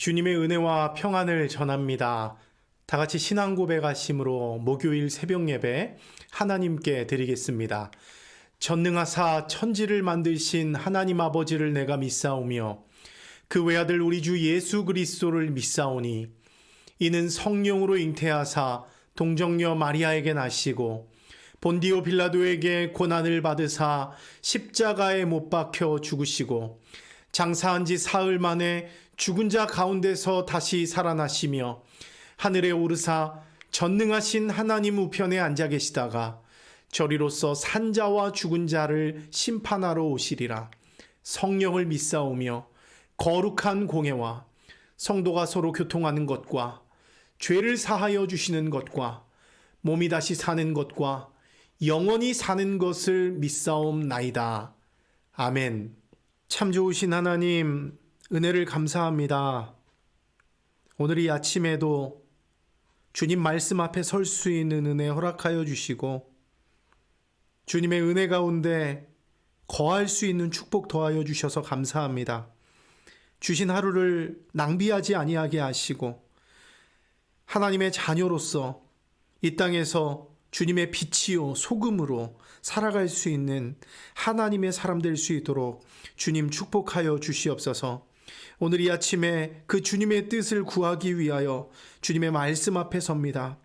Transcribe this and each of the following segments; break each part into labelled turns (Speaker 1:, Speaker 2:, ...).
Speaker 1: 주님의 은혜와 평안을 전합니다. 다 같이 신앙 고백하심으로 목요일 새벽 예배 하나님께 드리겠습니다. 전능하사 천지를 만드신 하나님 아버지를 내가 믿사오며 그 외아들 우리 주 예수 그리스도를 믿사오니 이는 성령으로 잉태하사 동정녀 마리아에게 나시고 본디오 빌라도에게 고난을 받으사 십자가에 못 박혀 죽으시고 장사한 지 사흘 만에 죽은 자 가운데서 다시 살아나시며 하늘에 오르사 전능하신 하나님 우편에 앉아 계시다가 저리로서 산자와 죽은 자를 심판하러 오시리라. 성령을 믿사오며 거룩한 공회와 성도가 서로 교통하는 것과 죄를 사하여 주시는 것과 몸이 다시 사는 것과 영원히 사는 것을 믿사옵나이다. 아멘. 참 좋으신 하나님, 은혜를 감사합니다. 오늘 이 아침에도 주님 말씀 앞에 설 수 있는 은혜 허락하여 주시고 주님의 은혜 가운데 거할 수 있는 축복 더하여 주셔서 감사합니다. 주신 하루를 낭비하지 아니하게 하시고 하나님의 자녀로서 이 땅에서 주님의 빛이요 소금으로 살아갈 수 있는 하나님의 사람 될 수 있도록 주님 축복하여 주시옵소서. 오늘 이 아침에 그 주님의 뜻을 구하기 위하여 주님의 말씀 앞에 섭니다.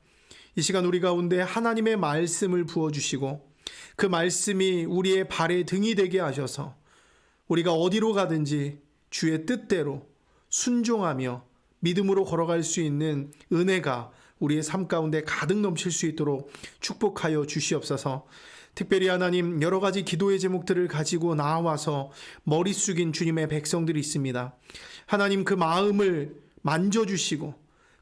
Speaker 1: 이 시간 우리 가운데 하나님의 말씀을 부어주시고 그 말씀이 우리의 발의 등이 되게 하셔서 우리가 어디로 가든지 주의 뜻대로 순종하며 믿음으로 걸어갈 수 있는 은혜가 우리의 삶 가운데 가득 넘칠 수 있도록 축복하여 주시옵소서. 특별히 하나님, 여러 가지 기도의 제목들을 가지고 나와서 머리 숙인 주님의 백성들이 있습니다. 하나님, 그 마음을 만져주시고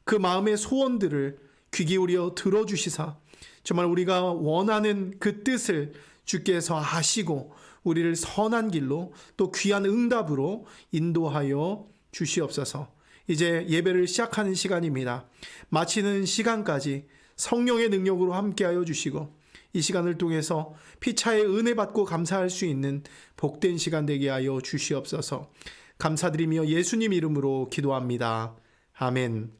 Speaker 1: 그 마음의 소원들을 귀 기울여 들어주시사 정말 우리가 원하는 그 뜻을 주께서 아시고 우리를 선한 길로 또 귀한 응답으로 인도하여 주시옵소서. 이제 예배를 시작하는 시간입니다. 마치는 시간까지 성령의 능력으로 함께하여 주시고 이 시간을 통해서 피차의 은혜 받고 감사할 수 있는 복된 시간 되게 하여 주시옵소서. 감사드리며 예수님 이름으로 기도합니다. 아멘.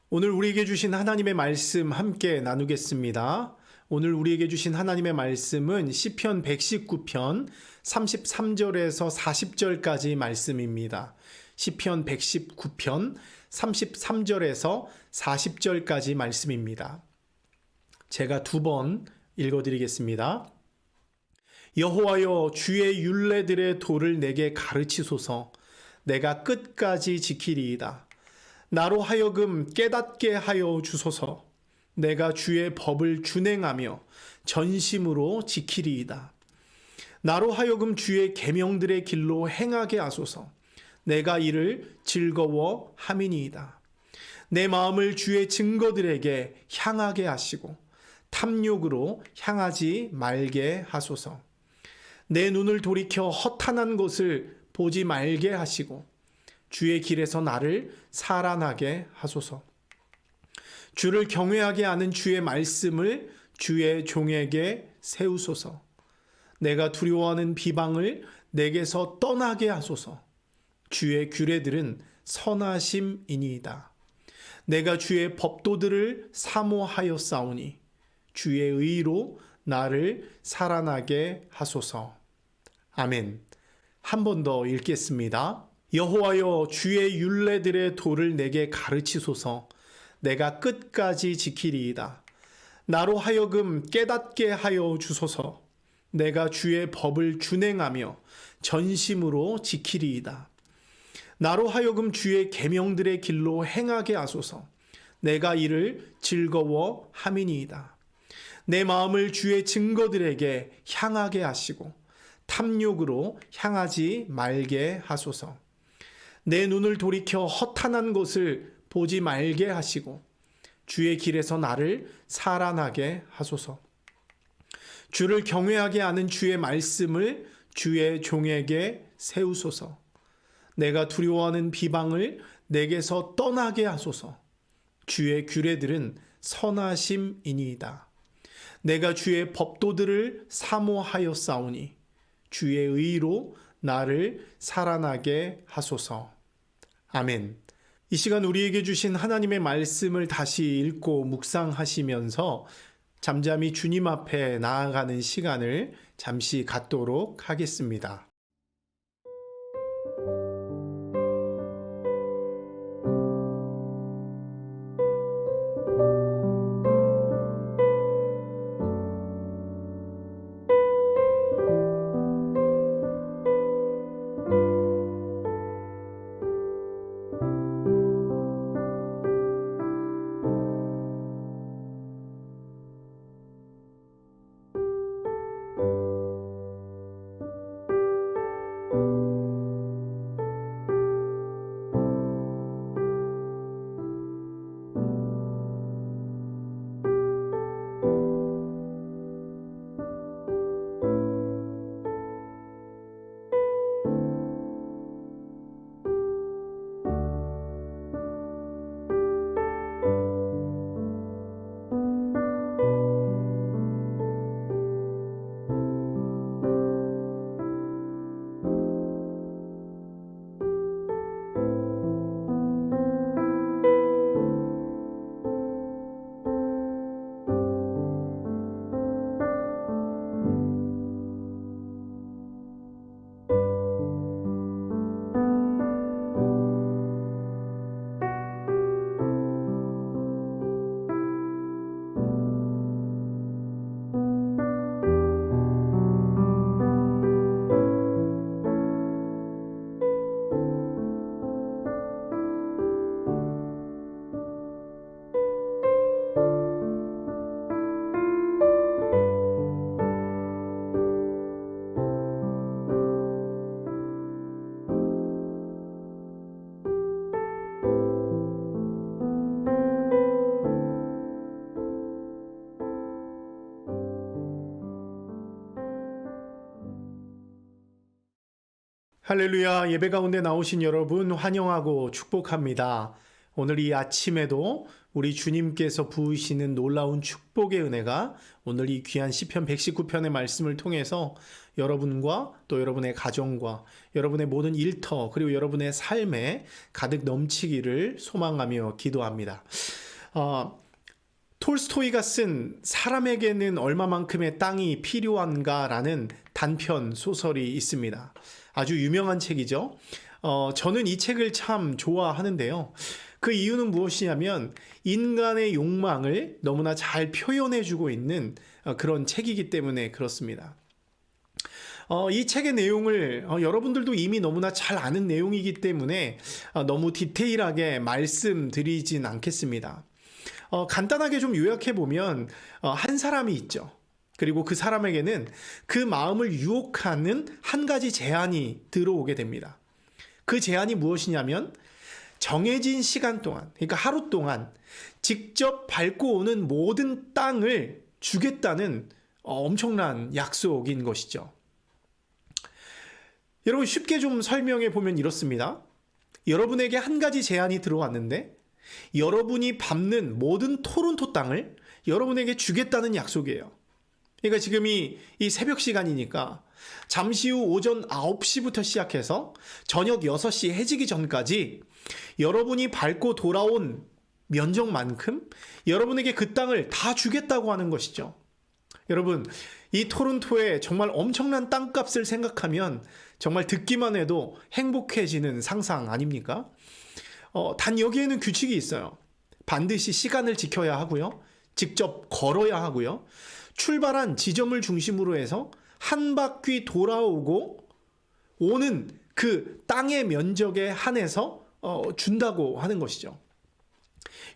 Speaker 1: 오늘 우리에게 주신 하나님의 말씀 함께 나누겠습니다. 오늘 우리에게 주신 하나님의 말씀은 시편 119편 33절에서 40절까지 말씀입니다. 시편 119편 33절에서 40절까지 말씀입니다. 제가 두 번 읽어드리겠습니다. 여호와여, 주의 율례들의 도를 내게 가르치소서. 내가 끝까지 지키리이다. 나로 하여금 깨닫게 하여 주소서. 내가 주의 법을 준행하며 전심으로 지키리이다. 나로 하여금 주의 계명들의 길로 행하게 하소서. 내가 이를 즐거워 함이니이다. 내 마음을 주의 증거들에게 향하게 하시고 탐욕으로 향하지 말게 하소서. 내 눈을 돌이켜 허탄한 것을 보지 말게 하시고 주의 길에서 나를 살아나게 하소서. 주를 경외하게 하는 주의 말씀을 주의 종에게 세우소서. 내가 두려워하는 비방을 내게서 떠나게 하소서. 주의 규례들은 선하심이니이다. 내가 주의 법도들을 사모하여 싸우니 주의 의로 나를 살아나게 하소서. 아멘. 한 번 더 읽겠습니다. 여호와여, 주의 율례들의 도를 내게 가르치소서. 내가 끝까지 지키리이다. 나로 하여금 깨닫게 하여 주소서. 내가 주의 법을 준행하며 전심으로 지키리이다. 나로 하여금 주의 계명들의 길로 행하게 하소서. 내가 이를 즐거워 함이니이다. 내 마음을 주의 증거들에게 향하게 하시고 탐욕으로 향하지 말게 하소서. 내 눈을 돌이켜 허탄한 것을 보지 말게 하시고 주의 길에서 나를 살아나게 하소서. 주를 경외하게 하는 주의 말씀을 주의 종에게 세우소서. 내가 두려워하는 비방을 내게서 떠나게 하소서. 주의 규례들은 선하심이니이다. 내가 주의 법도들을 사모하여 싸우니 주의 의로 나를 살아나게 하소서. 아멘. 이 시간 우리에게 주신 하나님의 말씀을 다시 읽고 묵상하시면서 잠잠히 주님 앞에 나아가는 시간을 잠시 갖도록 하겠습니다. 할렐루야, 예배 가운데 나오신 여러분 환영하고 축복합니다. 오늘 이 아침에도 우리 주님께서 부으시는 놀라운 축복의 은혜가 오늘 이 귀한 시편 119편의 말씀을 통해서 여러분과 또 여러분의 가정과 여러분의 모든 일터 그리고 여러분의 삶에 가득 넘치기를 소망하며 기도합니다. 톨스토이가 쓴 사람에게는 얼마만큼의 땅이 필요한가라는 단편 소설이 있습니다. 아주 유명한 책이죠. 저는 이 책을 참 좋아하는데요. 그 이유는 무엇이냐면 인간의 욕망을 너무나 잘 표현해주고 있는 그런 책이기 때문에 그렇습니다. 이 책의 내용을 여러분들도 이미 너무나 잘 아는 내용이기 때문에 너무 디테일하게 말씀드리진 않겠습니다. 간단하게 좀 요약해보면 한 사람이 있죠. 그리고 그 사람에게는 그 마음을 유혹하는 한 가지 제한이 들어오게 됩니다. 그 제한이 무엇이냐면 정해진 시간 동안, 그러니까 하루 동안 직접 밟고 오는 모든 땅을 주겠다는 엄청난 약속인 것이죠. 여러분 쉽게 좀 설명해 보면 이렇습니다. 여러분에게 한 가지 제한이 들어왔는데 여러분이 밟는 모든 토론토 땅을 여러분에게 주겠다는 약속이에요. 그러니까 지금 이 새벽 시간이니까 잠시 후 오전 9시부터 시작해서 저녁 6시 해지기 전까지 여러분이 밟고 돌아온 면적만큼 여러분에게 그 땅을 다 주겠다고 하는 것이죠. 여러분, 이 토론토의 정말 엄청난 땅값을 생각하면 정말 듣기만 해도 행복해지는 상상 아닙니까? 단 여기에는 규칙이 있어요. 반드시 시간을 지켜야 하고요. 직접 걸어야 하고요. 출발한 지점을 중심으로 해서 한 바퀴 돌아오고 오는 그 땅의 면적에 한해서 준다고 하는 것이죠.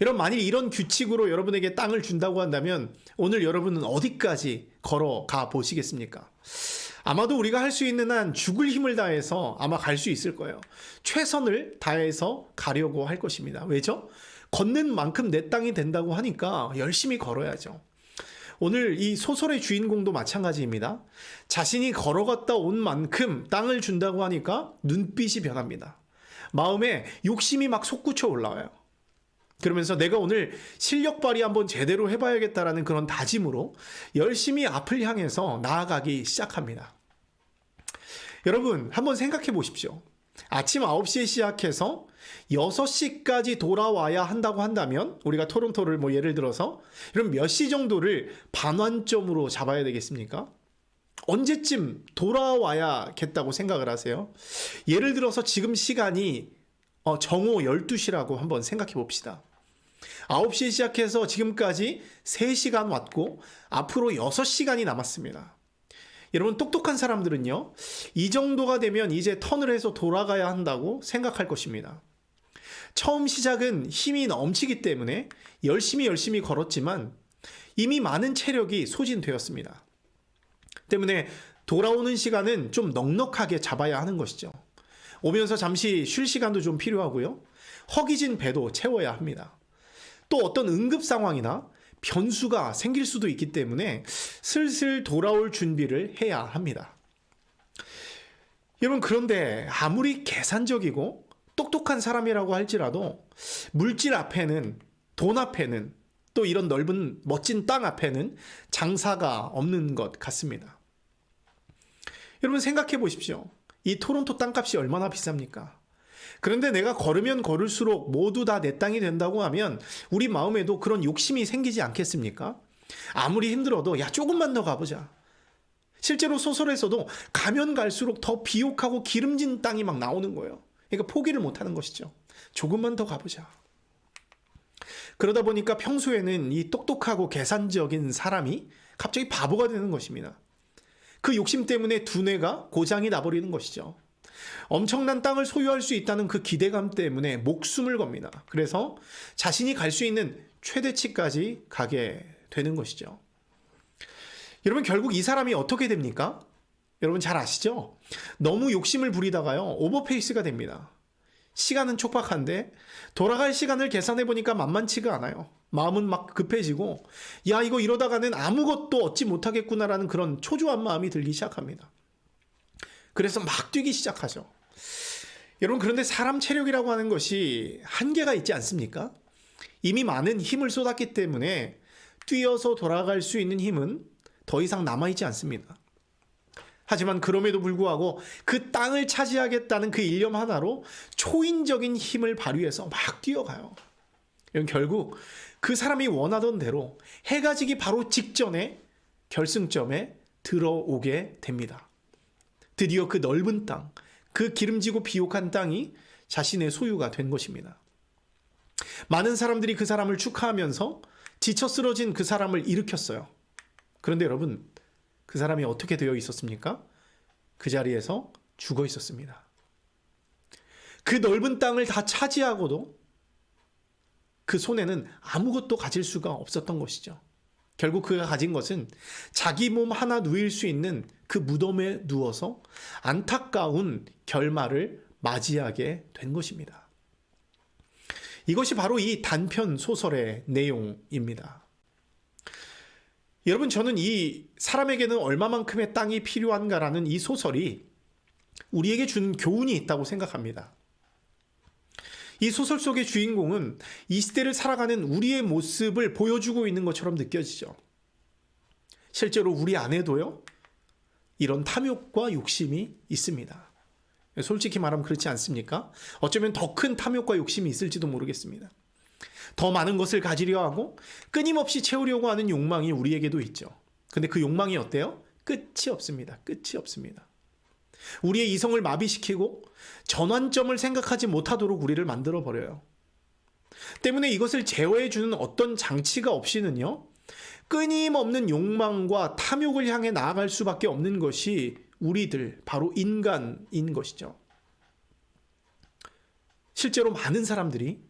Speaker 1: 여러분, 만일 이런 규칙으로 여러분에게 땅을 준다고 한다면 오늘 여러분은 어디까지 걸어가 보시겠습니까? 아마도 우리가 할 수 있는 한 죽을 힘을 다해서 아마 갈 수 있을 거예요. 최선을 다해서 가려고 할 것입니다. 왜죠? 걷는 만큼 내 땅이 된다고 하니까 열심히 걸어야죠. 오늘 이 소설의 주인공도 마찬가지입니다. 자신이 걸어갔다 온 만큼 땅을 준다고 하니까 눈빛이 변합니다. 마음에 욕심이 막 솟구쳐 올라와요. 그러면서 내가 오늘 실력 발휘 한번 제대로 해봐야겠다라는 그런 다짐으로 열심히 앞을 향해서 나아가기 시작합니다. 여러분, 한번 생각해 보십시오. 아침 9시에 시작해서 6시까지 돌아와야 한다고 한다면 우리가 토론토를 뭐 예를 들어서 그럼 몇 시 정도를 반환점으로 잡아야 되겠습니까? 언제쯤 돌아와야겠다고 생각을 하세요? 예를 들어서 지금 시간이 정오 12시라고 한번 생각해 봅시다. 9시에 시작해서 지금까지 3시간 왔고 앞으로 6시간이 남았습니다. 여러분 똑똑한 사람들은요, 이 정도가 되면 이제 턴을 해서 돌아가야 한다고 생각할 것입니다. 처음 시작은 힘이 넘치기 때문에 열심히 걸었지만 이미 많은 체력이 소진되었습니다. 때문에 돌아오는 시간은 좀 넉넉하게 잡아야 하는 것이죠. 오면서 잠시 쉴 시간도 좀 필요하고요. 허기진 배도 채워야 합니다. 또 어떤 응급 상황이나 변수가 생길 수도 있기 때문에 슬슬 돌아올 준비를 해야 합니다. 여러분, 그런데 아무리 계산적이고 똑똑한 사람이라고 할지라도 물질 앞에는, 돈 앞에는, 또 이런 넓은 멋진 땅 앞에는 장사가 없는 것 같습니다. 여러분 생각해 보십시오. 이 토론토 땅값이 얼마나 비쌉니까? 그런데 내가 걸으면 걸을수록 모두 다 내 땅이 된다고 하면 우리 마음에도 그런 욕심이 생기지 않겠습니까? 아무리 힘들어도 야, 조금만 더 가보자. 실제로 소설에서도 가면 갈수록 더 비옥하고 기름진 땅이 막 나오는 거예요. 그러니까 포기를 못하는 것이죠. 조금만 더 가보자. 그러다 보니까 평소에는 이 똑똑하고 계산적인 사람이 갑자기 바보가 되는 것입니다. 그 욕심 때문에 두뇌가 고장이 나버리는 것이죠. 엄청난 땅을 소유할 수 있다는 그 기대감 때문에 목숨을 겁니다. 그래서 자신이 갈 수 있는 최대치까지 가게 되는 것이죠. 여러분, 결국 이 사람이 어떻게 됩니까? 여러분 잘 아시죠? 너무 욕심을 부리다가요, 오버페이스가 됩니다. 시간은 촉박한데 돌아갈 시간을 계산해 보니까 만만치가 않아요. 마음은 막 급해지고 야, 이거 이러다가는 아무것도 얻지 못하겠구나라는 그런 초조한 마음이 들기 시작합니다. 그래서 막 뛰기 시작하죠. 여러분, 그런데 사람 체력이라고 하는 것이 한계가 있지 않습니까? 이미 많은 힘을 쏟았기 때문에 뛰어서 돌아갈 수 있는 힘은 더 이상 남아있지 않습니다. 하지만 그럼에도 불구하고 그 땅을 차지하겠다는 그 일념 하나로 초인적인 힘을 발휘해서 막 뛰어가요. 결국 그 사람이 원하던 대로 해가 지기 바로 직전에 결승점에 들어오게 됩니다. 드디어 그 넓은 땅, 그 기름지고 비옥한 땅이 자신의 소유가 된 것입니다. 많은 사람들이 그 사람을 축하하면서 지쳐 쓰러진 그 사람을 일으켰어요. 그런데 여러분, 그 사람이 어떻게 되어 있었습니까? 그 자리에서 죽어 있었습니다. 그 넓은 땅을 다 차지하고도 그 손에는 아무것도 가질 수가 없었던 것이죠. 결국 그가 가진 것은 자기 몸 하나 누일 수 있는 그 무덤에 누워서 안타까운 결말을 맞이하게 된 것입니다. 이것이 바로 이 단편 소설의 내용입니다. 여러분, 저는 이 사람에게는 얼마만큼의 땅이 필요한가라는 이 소설이 우리에게 준 교훈이 있다고 생각합니다. 이 소설 속의 주인공은 이 시대를 살아가는 우리의 모습을 보여주고 있는 것처럼 느껴지죠. 실제로 우리 안에도요, 이런 탐욕과 욕심이 있습니다. 솔직히 말하면 그렇지 않습니까? 어쩌면 더 큰 탐욕과 욕심이 있을지도 모르겠습니다. 더 많은 것을 가지려 하고 끊임없이 채우려고 하는 욕망이 우리에게도 있죠. 근데 그 욕망이 어때요? 끝이 없습니다. 끝이 없습니다. 우리의 이성을 마비시키고 전환점을 생각하지 못하도록 우리를 만들어버려요. 때문에 이것을 제어해주는 어떤 장치가 없이는요, 끊임없는 욕망과 탐욕을 향해 나아갈 수밖에 없는 것이 우리들, 바로 인간인 것이죠. 실제로 많은 사람들이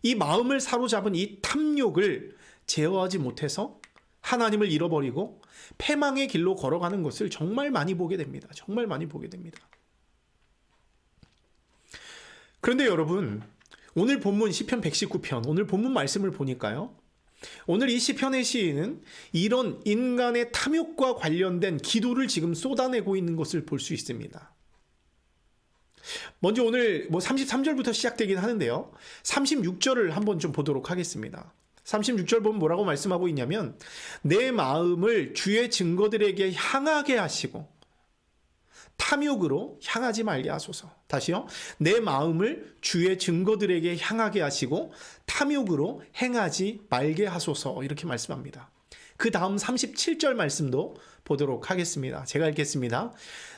Speaker 1: 이 마음을 사로잡은 이 탐욕을 제어하지 못해서 하나님을 잃어버리고 패망의 길로 걸어가는 것을 정말 많이 보게 됩니다. 정말 많이 보게 됩니다. 그런데 여러분, 오늘 본문 시편 119편, 오늘 본문 말씀을 보니까요, 오늘 이 시편의 시인은 이런 인간의 탐욕과 관련된 기도를 지금 쏟아내고 있는 것을 볼 수 있습니다. 먼저 오늘 33절부터 시작되긴 하는데요, 36절을 한번 좀 보도록 하겠습니다. 36절 보면 뭐라고 말씀하고 있냐면, 내 마음을 주의 증거들에게 향하게 하시고 탐욕으로 향하지 말게 하소서. 다시요. 내 마음을 주의 증거들에게 향하게 하시고 탐욕으로 행하지 말게 하소서. 이렇게 말씀합니다. 그 다음 37절 말씀도 보도록 하겠습니다. 제가 읽겠습니다.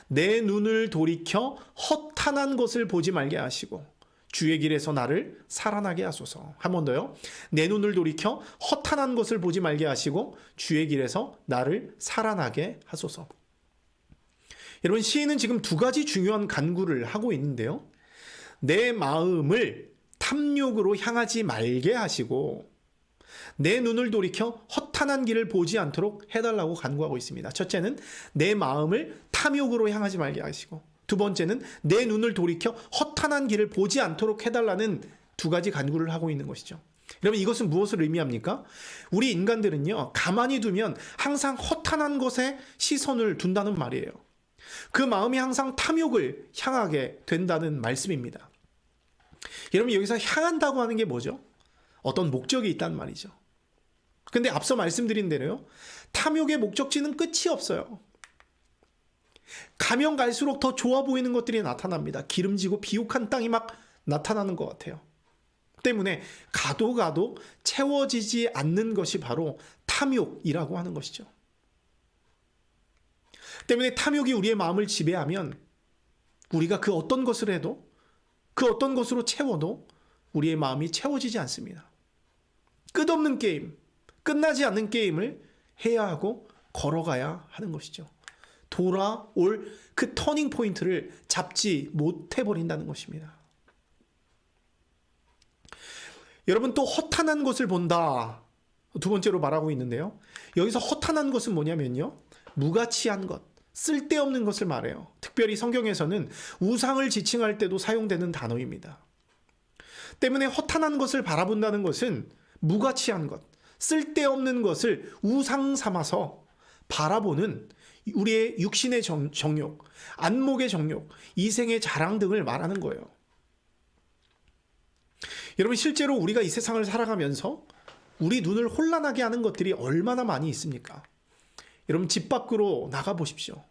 Speaker 1: 내 눈을 돌이켜 허탄한 것을 보지 말게 하시고 주의 길에서 나를 살아나게 하소서. 한 번 더요. 내 눈을 돌이켜 허탄한 것을 보지 말게 하시고 주의 길에서 나를 살아나게 하소서. 여러분, 시인은 지금 두 가지 중요한 간구를 하고 있는데요. 내 마음을 탐욕으로 향하지 말게 하시고 내 눈을 돌이켜 허탄한 길을 보지 않도록 해달라고 간구하고 있습니다. 첫째는 내 마음을 탐욕으로 향하지 말게 하시고, 두 번째는 내 눈을 돌이켜 허탄한 길을 보지 않도록 해달라는 두 가지 간구를 하고 있는 것이죠. 여러분, 이것은 무엇을 의미합니까? 우리 인간들은요, 가만히 두면 항상 허탄한 것에 시선을 둔다는 말이에요. 그 마음이 항상 탐욕을 향하게 된다는 말씀입니다. 여러분, 여기서 향한다고 하는 게 뭐죠? 어떤 목적이 있단 말이죠. 근데 앞서 말씀드린 대로요, 탐욕의 목적지는 끝이 없어요. 가면 갈수록 더 좋아 보이는 것들이 나타납니다. 기름지고 비옥한 땅이 막 나타나는 것 같아요. 때문에 가도 채워지지 않는 것이 바로 탐욕이라고 하는 것이죠. 때문에 탐욕이 우리의 마음을 지배하면 우리가 그 어떤 것을 해도, 그 어떤 것으로 채워도 우리의 마음이 채워지지 않습니다. 끝없는 게임, 끝나지 않는 게임을 해야 하고 걸어가야 하는 것이죠. 돌아올 그 터닝 포인트를 잡지 못해버린다는 것입니다. 여러분, 또 허탄한 것을 본다. 두 번째로 말하고 있는데요. 여기서 허탄한 것은 뭐냐면요, 무가치한 것, 쓸데없는 것을 말해요. 특별히 성경에서는 우상을 지칭할 때도 사용되는 단어입니다. 때문에 허탄한 것을 바라본다는 것은 무가치한 것, 쓸데없는 것을 우상 삼아서 바라보는 우리의 육신의 정욕, 안목의 정욕, 이생의 자랑 등을 말하는 거예요. 여러분, 실제로 우리가 이 세상을 살아가면서 우리 눈을 혼란하게 하는 것들이 얼마나 많이 있습니까? 여러분, 집 밖으로 나가 보십시오.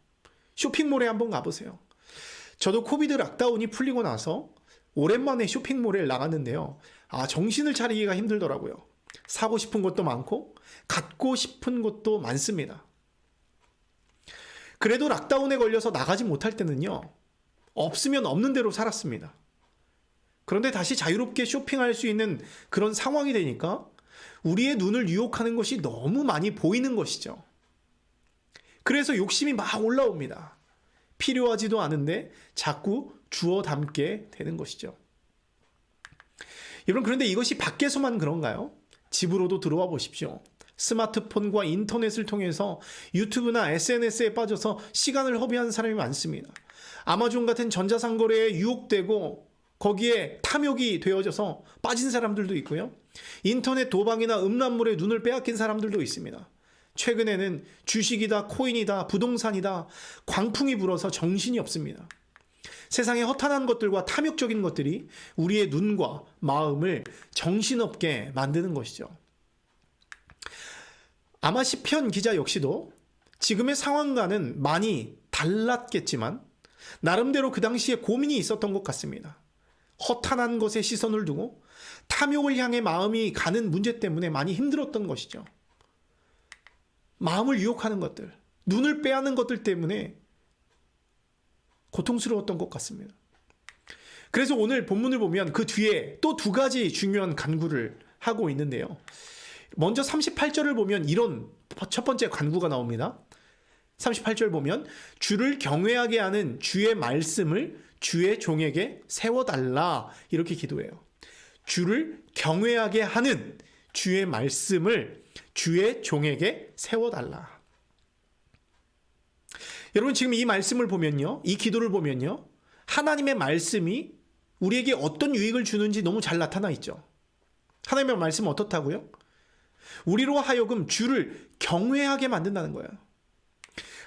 Speaker 1: 쇼핑몰에 한번 가보세요. 저도 코비드 락다운이 풀리고 나서 오랜만에 쇼핑몰에 나갔는데요. 정신을 차리기가 힘들더라고요. 사고 싶은 것도 많고 갖고 싶은 것도 많습니다. 그래도 락다운에 걸려서 나가지 못할 때는요, 없으면 없는 대로 살았습니다. 그런데 다시 자유롭게 쇼핑할 수 있는 그런 상황이 되니까 우리의 눈을 유혹하는 것이 너무 많이 보이는 것이죠. 그래서 욕심이 막 올라옵니다. 필요하지도 않은데 자꾸 주워 담게 되는 것이죠. 여러분, 그런데 이것이 밖에서만 그런가요? 집으로도 들어와 보십시오. 스마트폰과 인터넷을 통해서 유튜브나 SNS에 빠져서 시간을 허비하는 사람이 많습니다. 아마존 같은 전자상거래에 유혹되고 거기에 탐욕이 되어져서 빠진 사람들도 있고요. 인터넷 도박이나 음란물에 눈을 빼앗긴 사람들도 있습니다. 최근에는 주식이다, 코인이다, 부동산이다, 광풍이 불어서 정신이 없습니다. 세상의 허탄한 것들과 탐욕적인 것들이 우리의 눈과 마음을 정신없게 만드는 것이죠. 아마 시편 기자 역시도 지금의 상황과는 많이 달랐겠지만 나름대로 그 당시에 고민이 있었던 것 같습니다. 허탄한 것에 시선을 두고 탐욕을 향해 마음이 가는 문제 때문에 많이 힘들었던 것이죠. 마음을 유혹하는 것들, 눈을 빼앗는 것들 때문에 고통스러웠던 것 같습니다. 그래서 오늘 본문을 보면 그 뒤에 또 두 가지 중요한 간구를 하고 있는데요. 먼저 38절을 보면 이런 첫 번째 간구가 나옵니다. 38절 보면 주를 경외하게 하는 주의 말씀을 주의 종에게 세워달라, 이렇게 기도해요. 주를 경외하게 하는 주의 말씀을 주의 종에게 세워달라. 여러분, 지금 이 말씀을 보면요, 이 기도를 보면요, 하나님의 말씀이 우리에게 어떤 유익을 주는지 너무 잘 나타나 있죠. 하나님의 말씀은 어떻다고요? 우리로 하여금 주를 경외하게 만든다는 거예요.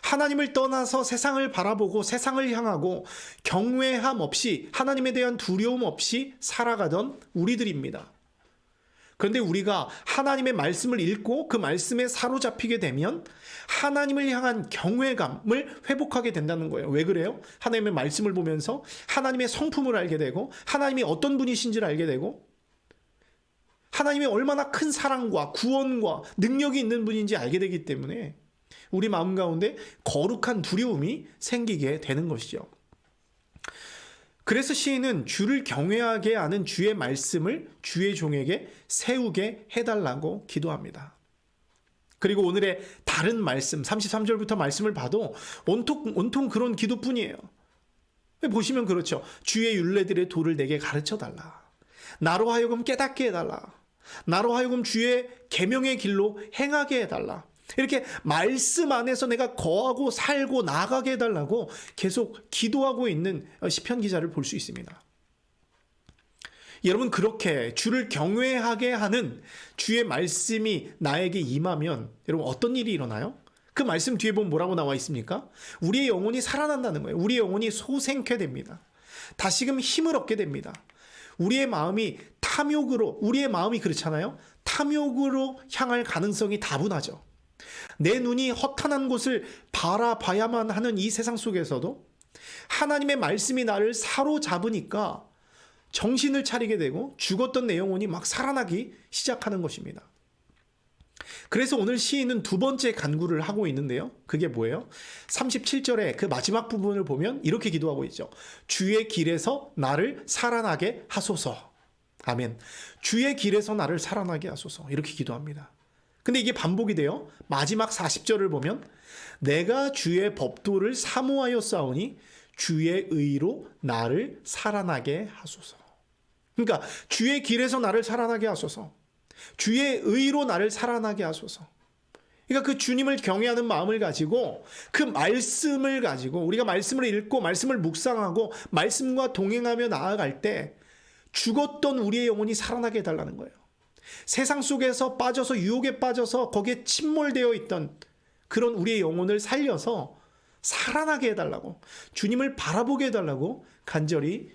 Speaker 1: 하나님을 떠나서 세상을 바라보고 세상을 향하고 경외함 없이, 하나님에 대한 두려움 없이 살아가던 우리들입니다. 그런데 우리가 하나님의 말씀을 읽고 그 말씀에 사로잡히게 되면 하나님을 향한 경외감을 회복하게 된다는 거예요. 왜 그래요? 하나님의 말씀을 보면서 하나님의 성품을 알게 되고 하나님이 어떤 분이신지를 알게 되고 하나님이 얼마나 큰 사랑과 구원과 능력이 있는 분인지 알게 되기 때문에 우리 마음 가운데 거룩한 두려움이 생기게 되는 것이죠. 그래서 시인은 주를 경외하게 하는 주의 말씀을 주의 종에게 세우게 해달라고 기도합니다. 그리고 오늘의 다른 말씀 33절부터 말씀을 봐도 온통 그런 기도뿐이에요. 보시면 그렇죠. 주의 율례들의 도를 내게 가르쳐달라. 나로 하여금 깨닫게 해달라. 나로 하여금 주의 계명의 길로 행하게 해달라. 이렇게 말씀 안에서 내가 거하고 살고 나아가게 해달라고 계속 기도하고 있는 시편 기자를 볼 수 있습니다. 여러분, 그렇게 주를 경외하게 하는 주의 말씀이 나에게 임하면 여러분 어떤 일이 일어나요? 그 말씀 뒤에 보면 뭐라고 나와 있습니까? 우리의 영혼이 살아난다는 거예요. 우리의 영혼이 소생케 됩니다. 다시금 힘을 얻게 됩니다. 우리의 마음이 탐욕으로, 우리의 마음이 그렇잖아요. 탐욕으로 향할 가능성이 다분하죠. 내 눈이 허탄한 곳을 바라봐야만 하는 이 세상 속에서도 하나님의 말씀이 나를 사로잡으니까 정신을 차리게 되고 죽었던 내 영혼이 막 살아나기 시작하는 것입니다. 그래서 오늘 시인은 두 번째 간구를 하고 있는데요. 그게 뭐예요? 37절의 그 마지막 부분을 보면 이렇게 기도하고 있죠. 주의 길에서 나를 살아나게 하소서. 아멘. 주의 길에서 나를 살아나게 하소서. 이렇게 기도합니다. 근데 이게 반복이 돼요. 마지막 40절을 보면 내가 주의 법도를 사모하여 싸우니 주의 의로 나를 살아나게 하소서. 그러니까 주의 길에서 나를 살아나게 하소서. 주의 의로 나를 살아나게 하소서. 그러니까 그 주님을 경외하는 마음을 가지고 그 말씀을 가지고 우리가 말씀을 읽고 말씀을 묵상하고 말씀과 동행하며 나아갈 때 죽었던 우리의 영혼이 살아나게 해달라는 거예요. 세상 속에서 빠져서 유혹에 빠져서 거기에 침몰되어 있던 그런 우리의 영혼을 살려서 살아나게 해달라고 주님을 바라보게 해달라고 간절히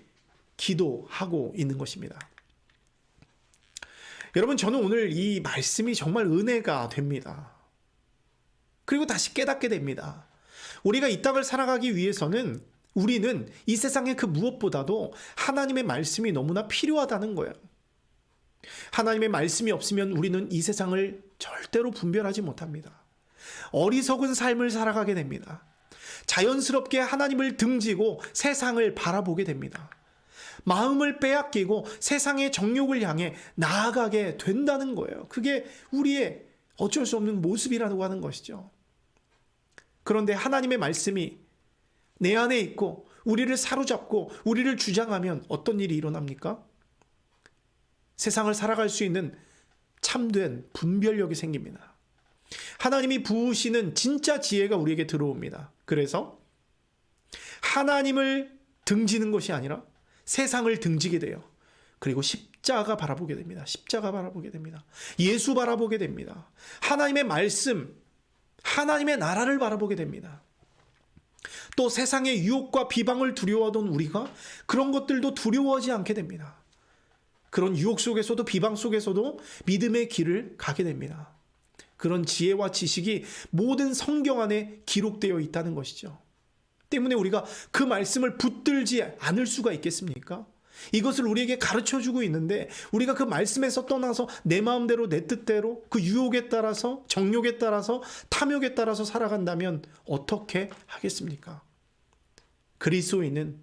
Speaker 1: 기도하고 있는 것입니다. 여러분, 저는 오늘 이 말씀이 정말 은혜가 됩니다. 그리고 다시 깨닫게 됩니다. 우리가 이 땅을 살아가기 위해서는 우리는 이 세상의 그 무엇보다도 하나님의 말씀이 너무나 필요하다는 거예요. 하나님의 말씀이 없으면 우리는 이 세상을 절대로 분별하지 못합니다. 어리석은 삶을 살아가게 됩니다. 자연스럽게 하나님을 등지고 세상을 바라보게 됩니다. 마음을 빼앗기고 세상의 정욕을 향해 나아가게 된다는 거예요. 그게 우리의 어쩔 수 없는 모습이라고 하는 것이죠. 그런데 하나님의 말씀이 내 안에 있고 우리를 사로잡고 우리를 주장하면 어떤 일이 일어납니까? 세상을 살아갈 수 있는 참된 분별력이 생깁니다. 하나님이 부으시는 진짜 지혜가 우리에게 들어옵니다. 그래서 하나님을 등지는 것이 아니라 세상을 등지게 돼요. 그리고 십자가 바라보게 됩니다. 십자가 바라보게 됩니다. 예수 바라보게 됩니다. 하나님의 말씀, 하나님의 나라를 바라보게 됩니다. 또 세상의 유혹과 비방을 두려워하던 우리가 그런 것들도 두려워하지 않게 됩니다. 그런 유혹 속에서도 비방 속에서도 믿음의 길을 가게 됩니다. 그런 지혜와 지식이 모든 성경 안에 기록되어 있다는 것이죠. 때문에 우리가 그 말씀을 붙들지 않을 수가 있겠습니까? 이것을 우리에게 가르쳐주고 있는데 우리가 그 말씀에서 떠나서 내 마음대로 내 뜻대로 그 유혹에 따라서 정욕에 따라서 탐욕에 따라서 살아간다면 어떻게 하겠습니까? 그리스도인은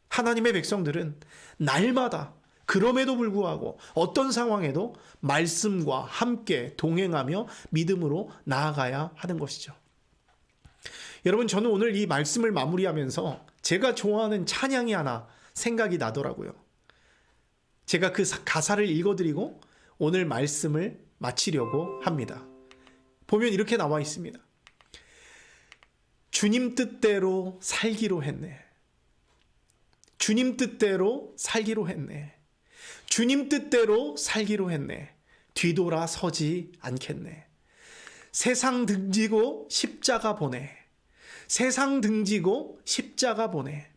Speaker 1: 하나님의 백성들은 날마다 그럼에도 불구하고 어떤 상황에도 말씀과 함께 동행하며 믿음으로 나아가야 하는 것이죠. 여러분, 저는 오늘 이 말씀을 마무리하면서 제가 좋아하는 찬양이 하나 생각이 나더라고요. 제가 그 가사를 읽어드리고 오늘 말씀을 마치려고 합니다. 보면 이렇게 나와 있습니다. 주님 뜻대로 살기로 했네. 주님 뜻대로 살기로 했네. 주님 뜻대로 살기로 했네. 뒤돌아 서지 않겠네. 세상 등지고 십자가 보내. 세상 등지고 십자가 보내.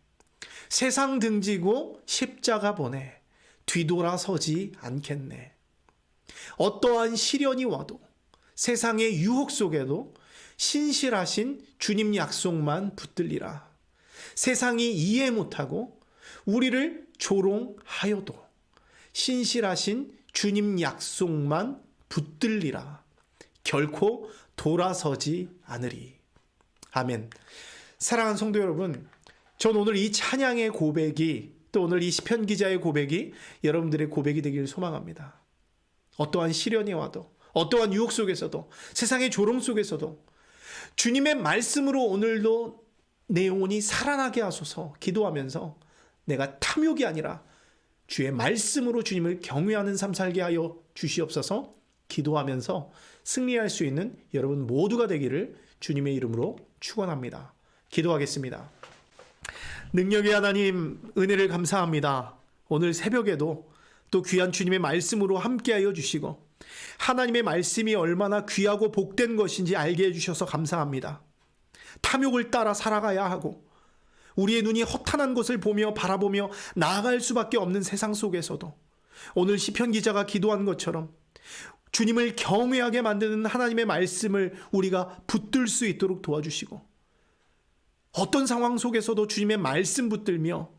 Speaker 1: 세상 등지고 십자가 보내. 뒤돌아 서지 않겠네. 어떠한 시련이 와도 세상의 유혹 속에도 신실하신 주님 약속만 붙들리라. 세상이 이해 못하고 우리를 조롱하여도 신실하신 주님 약속만 붙들리라. 결코 돌아서지 않으리. 아멘. 사랑하는 성도 여러분, 전 오늘 이 찬양의 고백이, 또 오늘 이 시편 기자의 고백이 여러분들의 고백이 되기를 소망합니다. 어떠한 시련이 와도, 어떠한 유혹 속에서도, 세상의 조롱 속에서도 주님의 말씀으로 오늘도 내 영혼이 살아나게 하소서 기도하면서 내가 탐욕이 아니라 주의 말씀으로 주님을 경외하는 삶 살게 하여 주시옵소서 기도하면서 승리할 수 있는 여러분 모두가 되기를 주님의 이름으로 축원합니다. 기도하겠습니다. 능력의 하나님, 은혜를 감사합니다. 오늘 새벽에도 또 귀한 주님의 말씀으로 함께하여 주시고 하나님의 말씀이 얼마나 귀하고 복된 것인지 알게 해주셔서 감사합니다. 탐욕을 따라 살아가야 하고 우리의 눈이 허탄한 것을 보며 바라보며 나아갈 수밖에 없는 세상 속에서도 오늘 시편 기자가 기도한 것처럼 주님을 경외하게 만드는 하나님의 말씀을 우리가 붙들 수 있도록 도와주시고, 어떤 상황 속에서도 주님의 말씀 붙들며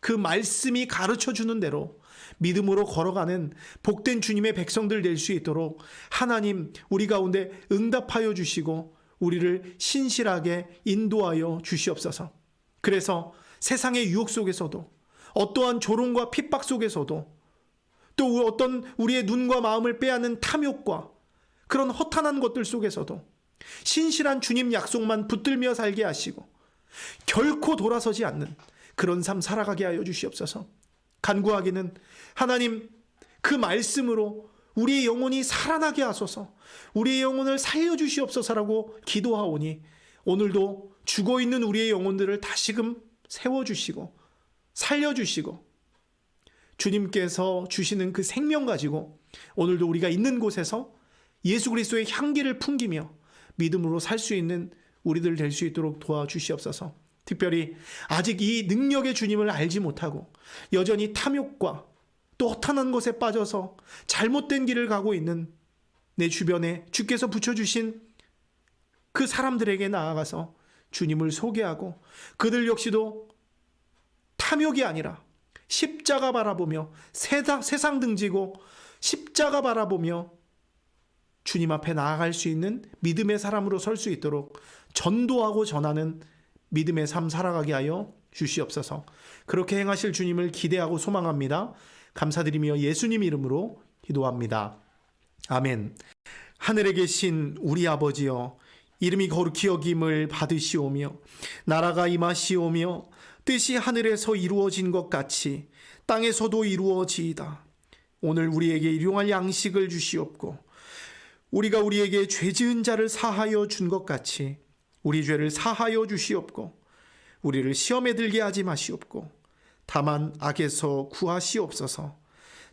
Speaker 1: 그 말씀이 가르쳐주는 대로 믿음으로 걸어가는 복된 주님의 백성들 될 수 있도록 하나님 우리 가운데 응답하여 주시고 우리를 신실하게 인도하여 주시옵소서. 그래서 세상의 유혹 속에서도, 어떠한 조롱과 핍박 속에서도, 또 어떤 우리의 눈과 마음을 빼앗는 탐욕과 그런 허탄한 것들 속에서도 신실한 주님 약속만 붙들며 살게 하시고 결코 돌아서지 않는 그런 삶 살아가게 하여 주시옵소서. 간구하기는 하나님 그 말씀으로 우리의 영혼이 살아나게 하소서, 우리의 영혼을 살려주시옵소서라고 기도하오니 오늘도 죽어있는 우리의 영혼들을 다시금 세워주시고 살려주시고 주님께서 주시는 그 생명 가지고 오늘도 우리가 있는 곳에서 예수 그리스도의 향기를 풍기며 믿음으로 살 수 있는 우리들 될 수 있도록 도와주시옵소서. 특별히 아직 이 능력의 주님을 알지 못하고 여전히 탐욕과 또 허탄한 것에 빠져서 잘못된 길을 가고 있는 내 주변에 주께서 붙여주신 그 사람들에게 나아가서 주님을 소개하고 그들 역시도 탐욕이 아니라 십자가 바라보며 세상 등지고 십자가 바라보며 주님 앞에 나아갈 수 있는 믿음의 사람으로 설 수 있도록 전도하고 전하는 믿음의 삶 살아가게 하여 주시옵소서. 그렇게 행하실 주님을 기대하고 소망합니다. 감사드리며 예수님 이름으로 기도합니다. 아멘. 하늘에 계신 우리 아버지여, 이름이 거룩히 여김을 받으시오며 나라가 임하시오며 뜻이 하늘에서 이루어진 것 같이 땅에서도 이루어지이다. 오늘 우리에게 일용할 양식을 주시옵고 우리가 우리에게 죄 지은 자를 사하여 준 것 같이 우리 죄를 사하여 주시옵고 우리를 시험에 들게 하지 마시옵고 다만 악에서 구하시옵소서.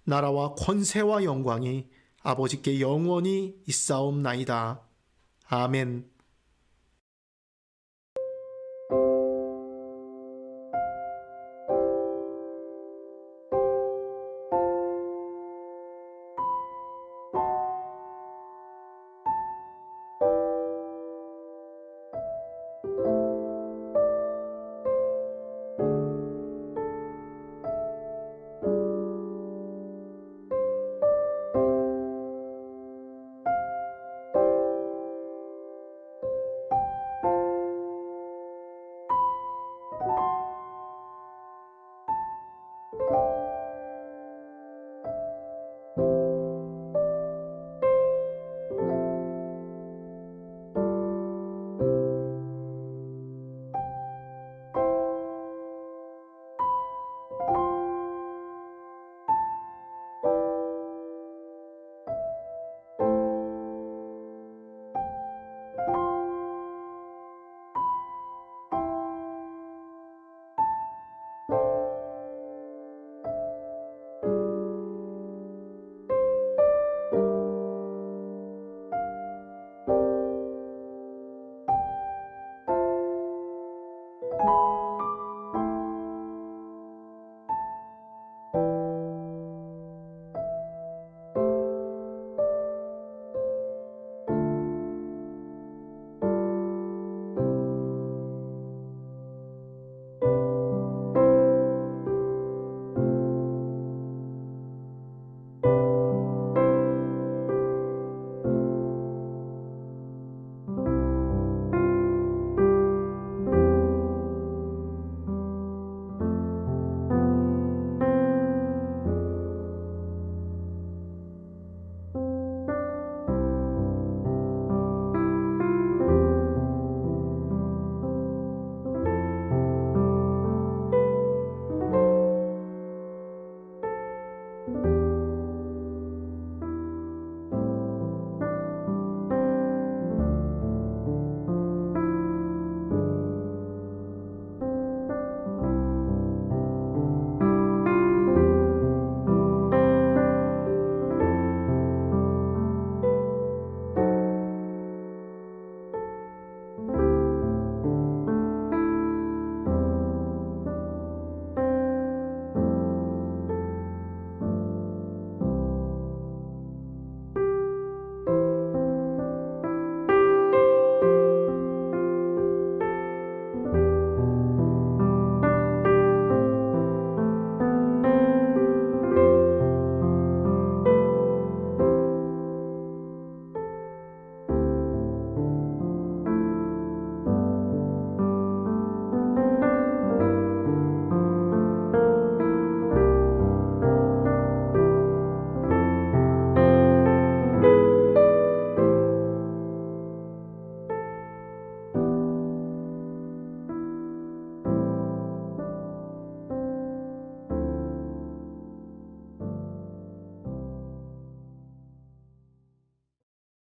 Speaker 1: 나라와 권세와 영광이 아버지께 영원히 있사옵나이다. 아멘.